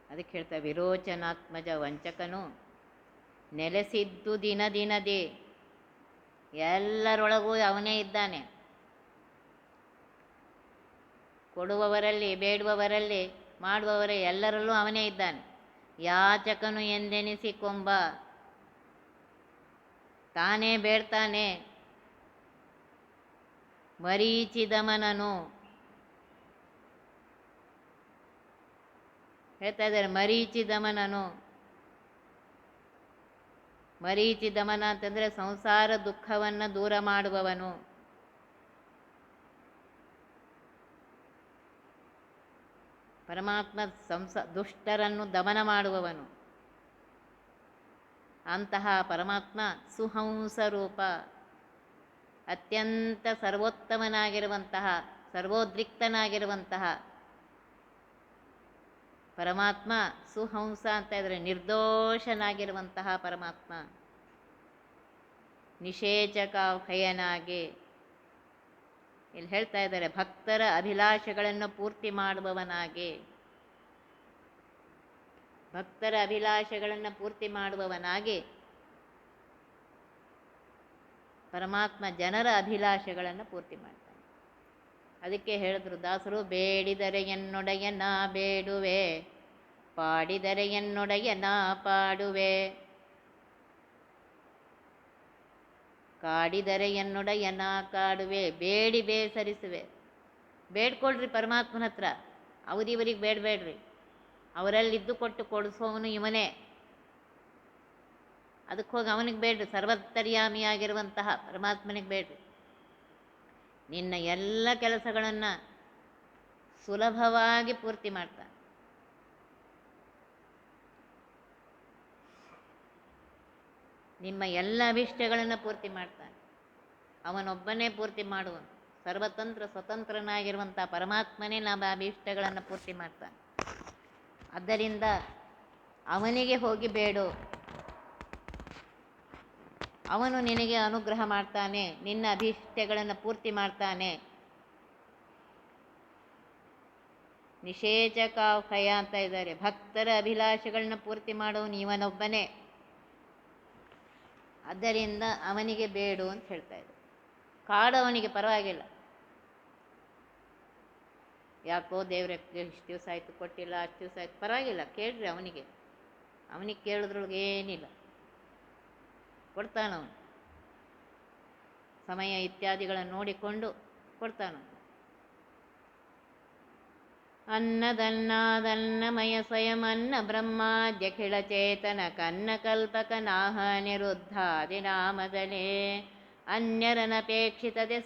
ಅದಕ್ಕೆ ಹೇಳ್ತಾ, ವಿರೋಚನಾತ್ಮಜ ವಂಚಕನು ನೆಲೆಸಿದ್ದು ದಿನದೇ, ಎಲ್ಲರೊಳಗೂ ಅವನೇ ಇದ್ದಾನೆ. ಕೊಡುವವರಲ್ಲಿ, ಬೇಡುವವರಲ್ಲಿ, ಮಾಡುವವರ ಎಲ್ಲರಲ್ಲೂ ಅವನೇ ಇದ್ದಾನೆ. ಯಾಚಕನು ಎಂದೆನಿಸಿಕೊಂಬ, ತಾನೇ ಬೇಡ್ತಾನೆ. ಮರೀಚಿದಮನನು ಹೇಳ್ತಾ ಇದ್ದಾರೆ, ಮರೀಚಿದಮನ ಅಂತಂದರೆ ಸಂಸಾರ ದುಃಖವನ್ನು ದೂರ ಮಾಡುವವನು. ಪರಮಾತ್ಮ ದುಷ್ಟರನ್ನು ದಮನ ಮಾಡುವವನು. ಅಂತಹ ಪರಮಾತ್ಮ ಸುಹಂಸ ರೂಪ, ಅತ್ಯಂತ ಸರ್ವೋತ್ತಮನಾಗಿರುವಂತಹ, ಸರ್ವೋದ್ರಿಕ್ತನಾಗಿರುವಂತಹ ಪರಮಾತ್ಮ ಸುಹಂಸ ಅಂತ ಇದ್ರೆ ನಿರ್ದೋಷನಾಗಿರುವಂತಹ ಪರಮಾತ್ಮ. ನಿಷೇಚಕಯನಾಗಿ. ಇಲ್ಲಿ ಹೇಳ್ತಾ ಇದ್ದಾರೆ, ಭಕ್ತರ ಅಭಿಲಾಷೆಗಳನ್ನು ಪೂರ್ತಿ ಮಾಡುವವನಾಗಿ. ಭಕ್ತರ ಅಭಿಲಾಷೆಗಳನ್ನು ಪೂರ್ತಿ ಮಾಡುವವನಾಗಿ ಪರಮಾತ್ಮ ಜನರ ಅಭಿಲಾಷೆಗಳನ್ನು ಪೂರ್ತಿ ಮಾಡ್ತಾನೆ. ಅದಕ್ಕೆ ಹೇಳಿದ್ರು ದಾಸರು, ಬೇಡಿದರೆ ಎನ್ನೊಡೆಯನ ಬೇಡುವೆ, ಪಾಡಿದರೆ ಎನ್ನೊಡೆಯನ ಪಾಡುವೆ, ಕಾಡಿದರೆ ಎನ್ನೊಡೆಯನ ಕಾಡುವೆ. ಬೇಡಿ ಬೇಸರಿಸುವೆ. ಬೇಡ್ಕೊಳ್ರಿ ಪರಮಾತ್ಮನ ಹತ್ರ, ಅವರಿವರಿಗೆ ಬೇಡಬೇಡ್ರಿ. ಅವರಲ್ಲಿದ್ದು ಕೊಟ್ಟು ಕೊಡಿಸೋವನು ಇವನೇ. ಅದಕ್ಕೆ ಹೋಗಿ ಅವನಿಗೆ ಬೇಡ್ರಿ, ಸರ್ವತ್ತರ್ಯಾಮಿಯಾಗಿರುವಂತಹ ಪರಮಾತ್ಮನಿಗೆ ಬೇಡ್ರಿ. ನಿನ್ನ ಎಲ್ಲ ಕೆಲಸಗಳನ್ನು ಸುಲಭವಾಗಿ ಪೂರ್ತಿ ಮಾಡ್ತಾನೆ. ನಿಮ್ಮ ಎಲ್ಲ ಅಭಿಷ್ಟಗಳನ್ನು ಪೂರ್ತಿ ಮಾಡ್ತಾನೆ. ಅವನೊಬ್ಬನೇ ಪೂರ್ತಿ ಮಾಡುವನು. ಸರ್ವತಂತ್ರ ಸ್ವತಂತ್ರನಾಗಿರುವಂಥ ಪರಮಾತ್ಮನೇ ನಮ್ಮ ಅಭಿಷ್ಟಗಳನ್ನು ಪೂರ್ತಿ ಮಾಡ್ತಾನೆ. ಆದ್ದರಿಂದ ಅವನಿಗೆ ಹೋಗಿ ಬೇಡು, ಅವನು ನಿನಗೆ ಅನುಗ್ರಹ ಮಾಡ್ತಾನೆ, ನಿನ್ನ ಅಭಿಷ್ಟಗಳನ್ನು ಪೂರ್ತಿ ಮಾಡ್ತಾನೆ. ನಿಷೇಚಕಯ ಅಂತ ಇದ್ದಾರೆ. ಭಕ್ತರ ಅಭಿಲಾಷೆಗಳನ್ನ ಪೂರ್ತಿ ಮಾಡೋನು ಇವನೊಬ್ಬನೇ. ಆದ್ದರಿಂದ ಅವನಿಗೆ ಬೇಡು ಅಂತ ಹೇಳ್ತಾ ಇದ್ದಾರೆ. ಕಾಡವನಿಗೆ ಪರವಾಗಿಲ್ಲ, ಯಾಕೋ ದೇವ್ರಿಗೆ ಇಷ್ಟು ದಿವಸ ಆಯಿತು ಕೊಟ್ಟಿಲ್ಲ, ಅಷ್ಟು ದಿವಸ ಆಯ್ತು, ಪರವಾಗಿಲ್ಲ, ಕೇಳ್ರಿ ಅವನಿಗೆ. ಅವನಿಗೆ ಕೇಳಿದ್ರೊಳಗೆ ಏನಿಲ್ಲ, ಕೊಡ್ತಾನವನು. ಸಮಯ ಇತ್ಯಾದಿಗಳನ್ನು ನೋಡಿಕೊಂಡು ಕೊಡ್ತಾನವನು. ಅನ್ನದನ್ನಾದನ್ನಮಯ ಸ್ವಯಂ ಅನ್ನ ಬ್ರಹ್ಮಾದ್ಯಖಿಳ ಚೇತನ ಕನ್ನ ಕಲ್ಪಕ ನಾಹ ನಿರುದ್ಧಾದಿನಾಮದಲೇ ಅನ್ಯರನಪೇಕ್ಷಿತದೆ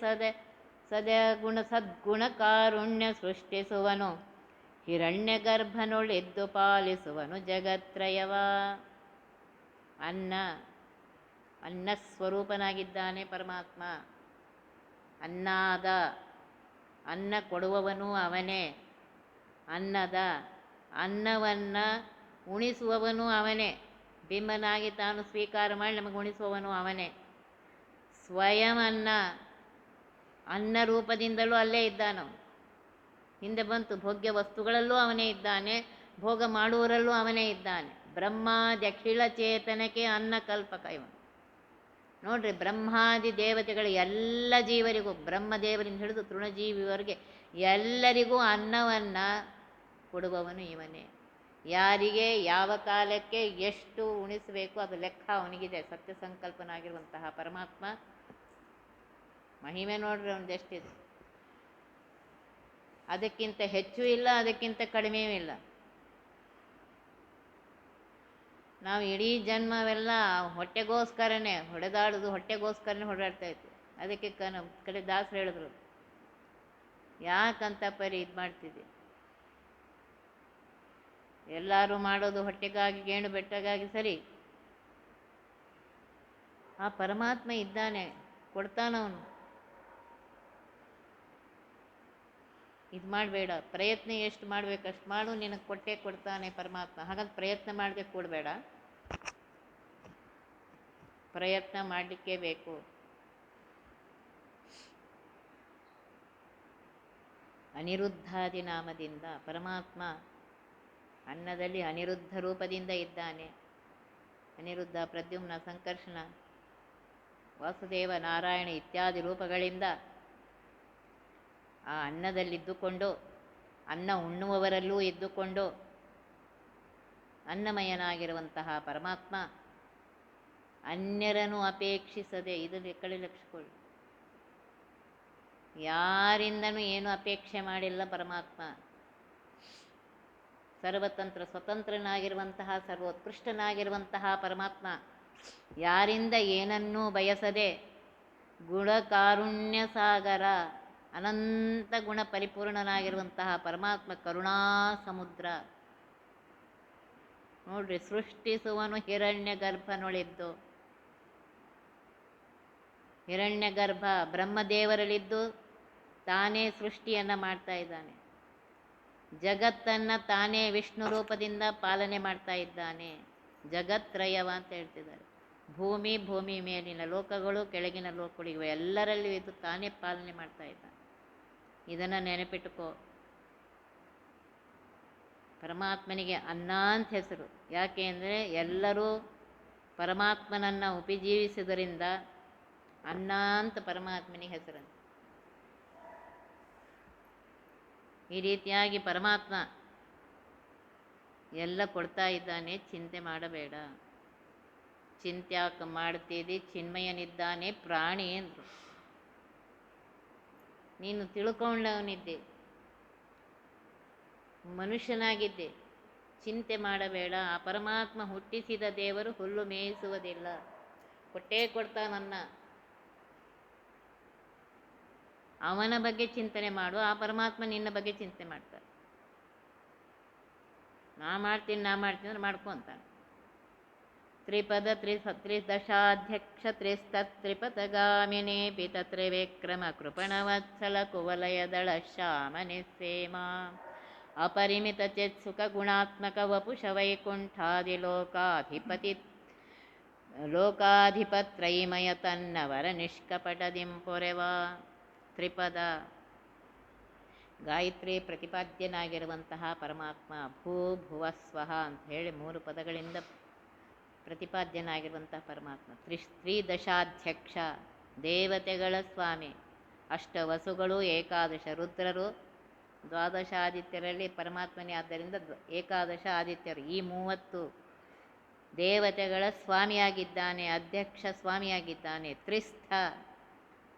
ಸದ್ಗುಣ ಕಾರುಣ್ಯ ಸೃಷ್ಟಿಸುವನು, ಹಿರಣ್ಯ ಗರ್ಭನೊಳಿದ್ದು ಪಾಲಿಸುವನು ಜಗತ್ರಯವ. ಅನ್ನಸ್ವರೂಪನಾಗಿದ್ದಾನೆ ಪರಮಾತ್ಮ. ಅನ್ನ ಕೊಡುವವನು ಅವನೇ. ಅನ್ನವನ್ನು ಉಣಿಸುವವನು ಅವನೇ. ಬಿಂಬನಾಗಿ ತಾನು ಸ್ವೀಕಾರ ಮಾಡಿ ನಮಗೆ ಉಣಿಸುವವನು ಅವನೇ. ಸ್ವಯಂ ಅನ್ನ ರೂಪದಿಂದಲೂ ಅಲ್ಲೇ ಇದ್ದಾನವನು. ಹಿಂದೆ ಬಂತು, ಭೋಗ್ಯ ವಸ್ತುಗಳಲ್ಲೂ ಅವನೇ ಇದ್ದಾನೆ, ಭೋಗ ಮಾಡುವವರಲ್ಲೂ ಅವನೇ ಇದ್ದಾನೆ. ಬ್ರಹ್ಮಾದ್ಯಖಿಳ ಚೇತನಕ್ಕೆ ಅನ್ನ ಕಲ್ಪಕ ಇವನು. ನೋಡ್ರಿ, ಬ್ರಹ್ಮಾದಿ ದೇವತೆಗಳು ಎಲ್ಲ ಜೀವರಿಗೂ, ಬ್ರಹ್ಮದೇವರಿಂದ ಹಿಡಿದು ತೃಣಜೀವಿಯವರೆಗೆ ಎಲ್ಲರಿಗೂ ಅನ್ನವನ್ನು ಕೊಡುವವನು ಇವನೇ. ಯಾರಿಗೆ ಯಾವ ಕಾಲಕ್ಕೆ ಎಷ್ಟು ಉಣಿಸಬೇಕು ಅದು ಲೆಕ್ಕ ಅವನಿಗಿದೆ. ಸತ್ಯ ಸಂಕಲ್ಪನಾಗಿರುವಂತಹ ಪರಮಾತ್ಮ ಮಹಿಮೆ ನೋಡ್ರಿ ಅವನದೆಷ್ಟಿದೆ. ಅದಕ್ಕಿಂತ ಹೆಚ್ಚು ಇಲ್ಲ, ಅದಕ್ಕಿಂತ ಕಡಿಮೆಯೂ ಇಲ್ಲ. ನಾವು ಇಡೀ ಜನ್ಮವೆಲ್ಲ ಹೊಟ್ಟೆಗೋಸ್ಕರನೇ ಹೊಡೆದಾಡೋದು, ಹೊಟ್ಟೆಗೋಸ್ಕರನೇ ಹೊಡೆದಾಡ್ತಾ ಇದ್ವಿ. ಅದಕ್ಕೆ ಕಡೆ ದಾಸರು ಹೇಳಿದ್ರು, ಯಾಕಂತ ಪರಿ ಇದು ಮಾಡ್ತಿದ್ದೆ, ಎಲ್ಲರೂ ಮಾಡೋದು ಹೊಟ್ಟೆಗಾಗಿ, ಗೇಣು ಬೆಟ್ಟಗಾಗಿ ಸರಿ. ಆ ಪರಮಾತ್ಮ ಇದ್ದಾನೆ, ಕೊಡ್ತಾನವನು. ಇದು ಮಾಡಬೇಡ, ಪ್ರಯತ್ನ ಎಷ್ಟು ಮಾಡಬೇಕು ಅಷ್ಟು ಮಾಡು, ನಿನಗೆ ಕೊಟ್ಟೇ ಕೊಡ್ತಾನೆ ಪರಮಾತ್ಮ. ಹಾಗಂತ ಪ್ರಯತ್ನ ಮಾಡದೆ ಕೊಡಬೇಡ, ಪ್ರಯತ್ನ ಮಾಡಲಿಕ್ಕೇ ಬೇಕು. ಅನಿರುದ್ಧಾದಿ ನಾಮದಿಂದ ಪರಮಾತ್ಮ ಅನ್ನದಲ್ಲಿ ಅನಿರುದ್ಧ ರೂಪದಿಂದ ಇದ್ದಾನೆ. ಅನಿರುದ್ಧ, ಪ್ರದ್ಯುಮ್ನ, ಸಂಕರ್ಷಣ, ವಾಸುದೇವ, ನಾರಾಯಣ ಇತ್ಯಾದಿ ರೂಪಗಳಿಂದ ಆ ಅನ್ನದಲ್ಲಿದ್ದುಕೊಂಡು, ಅನ್ನ ಉಣ್ಣುವವರಲ್ಲೂ ಇದ್ದುಕೊಂಡು ಅನ್ನಮಯನಾಗಿರುವಂತಹ ಪರಮಾತ್ಮ ಅನ್ಯರನ್ನು ಅಪೇಕ್ಷಿಸದೆ, ಇದನ್ನು ಲಕ್ಷಿಕೊಳ್ಳಿ, ಯಾರಿಂದನೂ ಏನು ಅಪೇಕ್ಷೆ ಮಾಡಿಲ್ಲ ಪರಮಾತ್ಮ. ಸರ್ವತಂತ್ರ ಸ್ವತಂತ್ರನಾಗಿರುವಂತಹ, ಸರ್ವೋತ್ಕೃಷ್ಟನಾಗಿರುವಂತಹ ಪರಮಾತ್ಮ ಯಾರಿಂದ ಏನನ್ನೂ ಬಯಸದೆ, ಗುಣಕಾರುಣ್ಯ ಸಾಗರ, ಅನಂತ ಗುಣ ಪರಿಪೂರ್ಣನಾಗಿರುವಂತಹ ಪರಮಾತ್ಮ ಕರುಣಾ ಸಮುದ್ರ. ನೋಡ್ರಿ, ಸೃಷ್ಟಿಸುವನು ಹಿರಣ್ಯ ಗರ್ಭನೊಳಿದ್ದು. ಹಿರಣ್ಯ ಗರ್ಭ ಬ್ರಹ್ಮದೇವರಲ್ಲಿದ್ದು ತಾನೇ ಸೃಷ್ಟಿಯನ್ನು ಮಾಡ್ತಾ ಇದ್ದಾನೆ. ಜಗತ್ತನ್ನು ತಾನೇ ವಿಷ್ಣು ರೂಪದಿಂದ ಪಾಲನೆ ಮಾಡ್ತಾ ಇದ್ದಾನೆ. ಜಗತ್ರಯವ ಅಂತ ಹೇಳ್ತಿದ್ದಾರೆ. ಭೂಮಿ, ಭೂಮಿ ಮೇಲಿನ ಲೋಕಗಳು, ಕೆಳಗಿನ ಲೋಕಗಳು ಇವೆ ಎಲ್ಲರಲ್ಲಿಯೂ ಇದು ತಾನೇ ಪಾಲನೆ ಮಾಡ್ತಾ ಇದ್ದ. ಇದನ್ನು ನೆನಪಿಟ್ಟುಕೋ. ಪರಮಾತ್ಮನಿಗೆ ಅನ್ನ ಅಂತ ಹೆಸರು. ಯಾಕೆ ಅಂದರೆ ಎಲ್ಲರೂ ಪರಮಾತ್ಮನನ್ನು ಉಪಜೀವಿಸುವುದರಿಂದ ಅನ್ನ ಅಂತ ಪರಮಾತ್ಮನಿಗೆ ಹೆಸರಂತೆ. ಈ ರೀತಿಯಾಗಿ ಪರಮಾತ್ಮ ಎಲ್ಲ ಕೊಡ್ತಾ ಇದ್ದಾನೆ, ಚಿಂತೆ ಮಾಡಬೇಡ. ಚಿಂತ್ಯಾಕ ಮಾಡ್ತಿದ್ದಿ, ಚಿನ್ಮಯನಿದ್ದಾನೆ ಪ್ರಾಣಿ ಅಂದರು. ನೀನು ತಿಳ್ಕೊಂಡವನಿದ್ದೆ, ಮನುಷ್ಯನಾಗಿದ್ದೆ, ಚಿಂತೆ ಮಾಡಬೇಡ. ಆ ಪರಮಾತ್ಮ ಹುಟ್ಟಿಸಿದ ದೇವರು ಹುಲ್ಲು ಮೇಯಿಸುವುದಿಲ್ಲ, ಕೊಟ್ಟೇ ಕೊಡ್ತಾನನ್ನ. ಅವನ ಬಗ್ಗೆ ಚಿಂತನೆ ಮಾಡು, ಆ ಪರಮಾತ್ಮ ನಿನ್ನ ಬಗ್ಗೆ ಚಿಂತೆ ಮಾಡ್ತಾನೆ. ನಾ ಮಾಡ್ತೀನಿ ಅಂದ್ರೆ ಮಾಡ್ಕೊಂತಾನೆ. ತ್ರಿಪದ ತ್ರಿದಶಾಧ್ಯಕ್ಷ ತ್ರಿಸ್ತತ್ರಿಪಥಗಾಮಿನೇ ಪಿತ ತ್ರಿವಿಕ್ರಮ ಕೃಪಣವತ್ಸಲ ಕುವಲಯದಳ ಶ್ಯಾಮ ನಿಸ್ಸೇಮ ಅಪರಿಮಿತ ಚಿತ್ಸುಖ ಗುಣಾತ್ಮಕ ವಪುಷ ವೈಕುಂಠಾದಿ ಲೋಕಾಧಿಪತ್ರೈಮಯ ತನ್ನವರ ನಿಷ್ಕಪಟದಿಂ ಪೊರೆವ. ತ್ರಿಪದ ಗಾಯತ್ರಿ ಪ್ರತಿಪಾದ್ಯನಾಗಿರುವಂತಹ ಪರಮಾತ್ಮ, ಭೂ ಭುವ ಸ್ವಹ ಅಂತ ಹೇಳಿ 3 ಪದಗಳಿಂದ ಪ್ರತಿಪಾದ್ಯನಾಗಿರುವಂತಹ ಪರಮಾತ್ಮ. ತ್ರಿದಶಾಧ್ಯಕ್ಷ, ದೇವತೆಗಳ ಸ್ವಾಮಿ. ಅಷ್ಟವಸುಗಳು, ಏಕಾದಶ ರುದ್ರರು, ದ್ವಾದಶ ಆದಿತ್ಯರಲ್ಲಿ ಪರಮಾತ್ಮನೇ. ಆದ್ದರಿಂದ ಏಕಾದಶ ಆದಿತ್ಯರು, ಈ 30 ದೇವತೆಗಳ ಸ್ವಾಮಿಯಾಗಿದ್ದಾನೆ, ಅಧ್ಯಕ್ಷ ಸ್ವಾಮಿಯಾಗಿದ್ದಾನೆ. ತ್ರಿಸ್ಥ,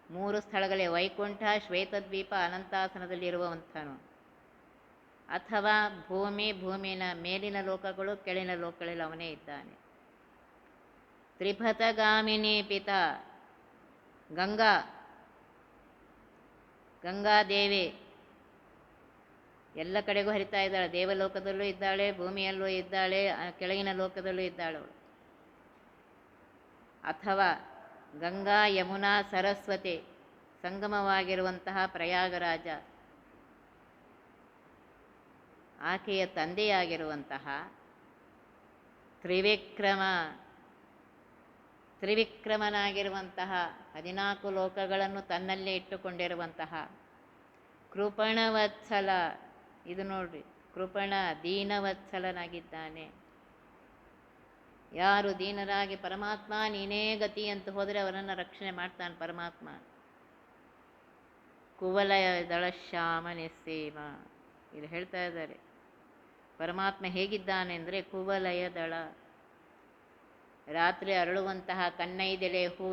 3 ಸ್ಥಳಗಳೇ, ವೈಕುಂಠ, ಶ್ವೇತದ್ವೀಪ, ಅನಂತಾಸನದಲ್ಲಿರುವಂಥನು. ಅಥವಾ ಭೂಮಿನ ಮೇಲಿನ ಲೋಕಗಳು, ಕೆಳಗಿನ ಲೋಕಗಳಲ್ಲಿ ಅವನೇ ಇದ್ದಾನೆ. ತ್ರಿಪಥಗಾಮಿನಿ ಪಿತ, ಗಂಗಾದೇವಿ ಎಲ್ಲ ಕಡೆಗೂ ಹರಿತಾ ಇದ್ದಾಳೆ. ದೇವಲೋಕದಲ್ಲೂ ಇದ್ದಾಳೆ, ಭೂಮಿಯಲ್ಲೂ ಇದ್ದಾಳೆ, ಕೆಳಗಿನ ಲೋಕದಲ್ಲೂ ಇದ್ದಾಳವಳು. ಅಥವಾ ಗಂಗಾ, ಯಮುನಾ, ಸರಸ್ವತಿ ಸಂಗಮವಾಗಿರುವಂತಹ ಪ್ರಯಾಗರಾಜ, ಆಕೆಯ ತಂದೆಯಾಗಿರುವಂತಹ ತ್ರಿವಿಕ್ರಮನಾಗಿರುವಂತಹ 14 ಲೋಕಗಳನ್ನು ತನ್ನಲ್ಲೇ ಇಟ್ಟುಕೊಂಡಿರುವಂತಹ ಕೃಪಣವತ್ಸಲ. ಇದು ನೋಡ್ರಿ, ಕೃಪಣ, ದೀನವತ್ಸಲನಾಗಿದ್ದಾನೆ. ಯಾರು ದೀನರಾಗಿ ಪರಮಾತ್ಮ ನೀನೇ ಗತಿ ಅಂತ ಹೋದರೆ ಅವರನ್ನು ರಕ್ಷಣೆ ಮಾಡ್ತಾನೆ ಪರಮಾತ್ಮ. ಕುವಲಯದಳ ಶ್ಯಾಮ ನಿಸ್ಸೀಮ, ಇದು ಹೇಳ್ತಾ ಇದ್ದಾರೆ. ಪರಮಾತ್ಮ ಹೇಗಿದ್ದಾನೆ ಅಂದರೆ ಕುವಲಯದಳ, ರಾತ್ರಿ ಅರಳುವಂತಹ ಕನ್ನೈದೆಲೆ ಹೂ,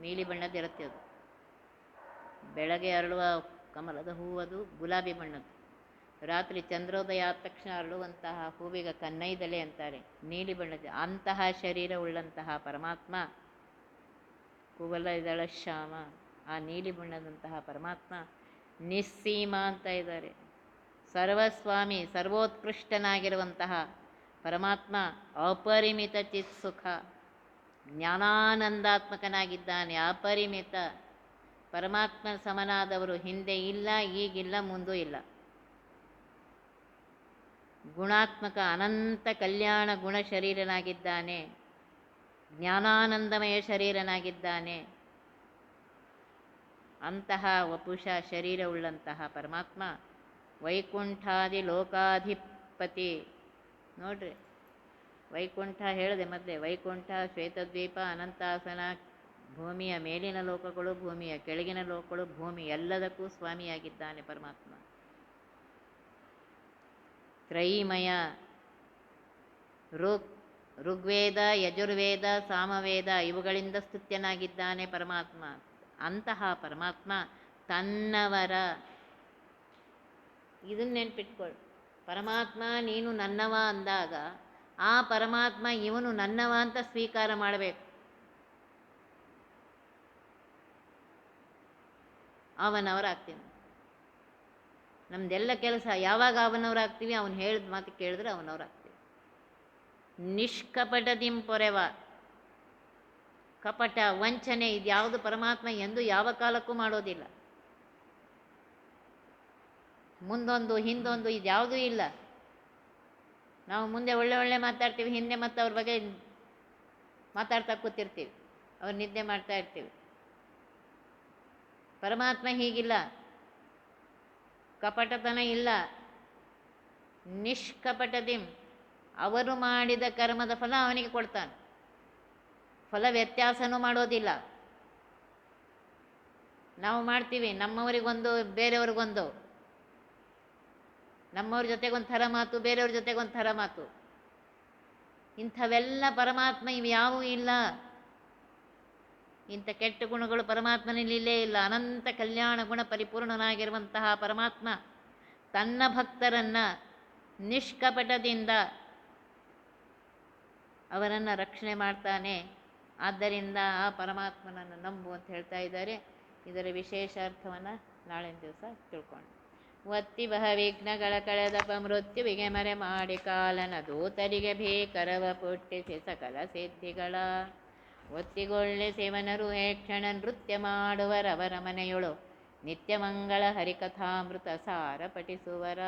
ನೀಲಿ ಬಣ್ಣದಿರುತ್ತೆ ಅದು. ಬೆಳಗ್ಗೆ ಅರಳುವ ಕಮಲದ ಹೂವದು ಗುಲಾಬಿ ಬಣ್ಣದ್ದು. ರಾತ್ರಿ ಚಂದ್ರೋದಯ ಆದ ತಕ್ಷಣ ಅರಳುವಂತಹ ಹೂವಿಗೆ ಕನ್ನೈದಲೆ ಅಂತಾರೆ, ನೀಲಿ ಬಣ್ಣದ. ಅಂತಹ ಶರೀರ ಉಳ್ಳಂತಹ ಪರಮಾತ್ಮ ಕುವಲಯದಳ ಶ್ಯಾಮ, ಆ ನೀಲಿ ಬಣ್ಣದಂತಹ ಪರಮಾತ್ಮ ನಿಸ್ಸೀಮ ಅಂತ ಇದ್ದಾರೆ. ಸರ್ವಸ್ವಾಮಿ, ಸರ್ವೋತ್ಕೃಷ್ಟನಾಗಿರುವಂತಹ ಪರಮಾತ್ಮ ಅಪರಿಮಿತ ಚಿತ್ಸುಖ, ಜ್ಞಾನಾನಂದಾತ್ಮಕನಾಗಿದ್ದಾನೆ. ಅಪರಿಮಿತ, ಪರಮಾತ್ಮ ಸಮನಾದವರು ಹಿಂದೆ ಇಲ್ಲ, ಈಗಿಲ್ಲ, ಮುಂದೂ ಇಲ್ಲ. ಗುಣಾತ್ಮಕ, ಅನಂತ ಕಲ್ಯಾಣ ಗುಣ ಶರೀರನಾಗಿದ್ದಾನೆ, ಜ್ಞಾನಾನಂದಮಯ ಶರೀರನಾಗಿದ್ದಾನೆ. ಅಂತಹ ವಪುಷ ಶರೀರವುಳ್ಳಂತಹ ಪರಮಾತ್ಮ ವೈಕುಂಠಾದಿ ಲೋಕಾಧಿಪತಿ. ನೋಡ್ರಿ, ವೈಕುಂಠ ಹೇಳಿದೆ ಮೊದಲೇ, ವೈಕುಂಠ, ಶ್ವೇತದ್ವೀಪ, ಅನಂತಾಸನ, ಭೂಮಿಯ ಮೇಲಿನ ಲೋಕಗಳು, ಭೂಮಿಯ ಕೆಳಗಿನ ಲೋಕಗಳು, ಭೂಮಿ ಎಲ್ಲದಕ್ಕೂ ಸ್ವಾಮಿಯಾಗಿದ್ದಾನೆ ಪರಮಾತ್ಮ. ತ್ರೈಮಯ, ಋಗ್ವೇದ, ಯಜುರ್ವೇದ, ಸಾಮವೇದ ಇವುಗಳಿಂದ ಸ್ತುತ್ಯನಾಗಿದ್ದಾನೆ ಪರಮಾತ್ಮ. ಅಂತಹ ಪರಮಾತ್ಮ ತನ್ನವರ, ಇದನ್ನ ನೆನ್ಪಿಟ್ಕೊಳ್ಳಿ. ಪರಮಾತ್ಮ ನೀನು ನನ್ನವ ಅಂದಾಗ ಆ ಪರಮಾತ್ಮ ಇವನು ನನ್ನವ ಅಂತ ಸ್ವೀಕಾರ ಮಾಡಬೇಕು. ಅವನವರಾಗ್ತೀನಿ. ನಮ್ದೆಲ್ಲ ಕೆಲಸ ಯಾವಾಗ ಅವನವರಾಗ್ತೀವಿ, ಅವನು ಹೇಳಿದ ಮಾತು ಕೇಳಿದ್ರೆ ಅವನವರಾಗ್ತೀವಿ. ನಿಷ್ಕಪಟದಿಂ ಪೊರೆವ, ಕಪಟ, ವಂಚನೆ ಇದ್ಯಾವುದು ಪರಮಾತ್ಮ ಎಂದು ಯಾವ ಕಾಲಕ್ಕೂ ಮಾಡೋದಿಲ್ಲ. ಮುಂದೊಂದು ಹಿಂದೊಂದು ಇದ್ಯಾವುದೂ ಇಲ್ಲ. ನಾವು ಮುಂದೆ ಒಳ್ಳೆ ಒಳ್ಳೆ ಮಾತಾಡ್ತೀವಿ, ಹಿಂದೆ ಮತ್ತು ಅವ್ರ ಬಗ್ಗೆ ಮಾತಾಡ್ತಾ ಕೂತಿರ್ತೀವಿ, ಅವ್ರು ನಿದ್ದೆ ಮಾಡ್ತಾ ಇರ್ತೀವಿ. ಪರಮಾತ್ಮ ಹೀಗಿಲ್ಲ, ಕಪಟತನ ಇಲ್ಲ. ನಿಷ್ಕಪಟದಿಂ, ಅವರು ಮಾಡಿದ ಕರ್ಮದ ಫಲ ಅವನಿಗೆ ಕೊಡ್ತಾನೆ, ಫಲ ವ್ಯತ್ಯಾಸನೂ ಮಾಡೋದಿಲ್ಲ. ನಾವು ಮಾಡ್ತೀವಿ, ನಮ್ಮವರಿಗೊಂದು ಬೇರೆಯವ್ರಿಗೊಂದು, ನಮ್ಮವ್ರ ಜೊತೆಗೊಂದು ಥರ ಮಾತು, ಬೇರೆಯವ್ರ ಜೊತೆಗೊಂದು ಥರ ಮಾತು. ಇಂಥವೆಲ್ಲ ಪರಮಾತ್ಮ ಇವ್ಯಾವೂ ಇಲ್ಲ. ಇಂಥ ಕೆಟ್ಟ ಗುಣಗಳು ಪರಮಾತ್ಮನಲ್ಲಿ ಇಲ್ಲೇ ಇಲ್ಲ. ಅನಂತ ಕಲ್ಯಾಣ ಗುಣ ಪರಿಪೂರ್ಣನಾಗಿರುವಂತಹ ಪರಮಾತ್ಮ ತನ್ನ ಭಕ್ತರನ್ನು ನಿಷ್ಕಪಟದಿಂದ ಅವರನ್ನು ರಕ್ಷಣೆ ಮಾಡ್ತಾನೆ. ಆದ್ದರಿಂದ ಆ ಪರಮಾತ್ಮನನ್ನು ನಂಬು ಅಂತ ಹೇಳ್ತಾ ಇದ್ದಾರೆ. ಇದರ ವಿಶೇಷ ಅರ್ಥವನ್ನು ನಾಳಿನ ದಿವಸ ತಿಳ್ಕೊಂಡು, ಒತ್ತಿ ಬಹ ವಿಘ್ನಗಳ ಕಳೆದಪ ಮೃತ್ಯುವಿಗೆ ಮರೆ ಮಾಡಿ ಕಾಲನ ದೂತರಿಗೆ ಭೀಕರವ ಪುಟ್ಟಿಸಿ ಸಕಲ ಸಿದ್ಧಿಗಳ ಒತ್ತಿಗೊಳ್ಳೆ ಸೇವನರು ಹೇಕ್ಷಣ ನೃತ್ಯ ಮಾಡುವರವರ ಮನೆಯೊಳು ನಿತ್ಯ ಮಂಗಳ ಹರಿಕಥಾಮೃತ ಸಾರ ಪಠಿಸುವರ.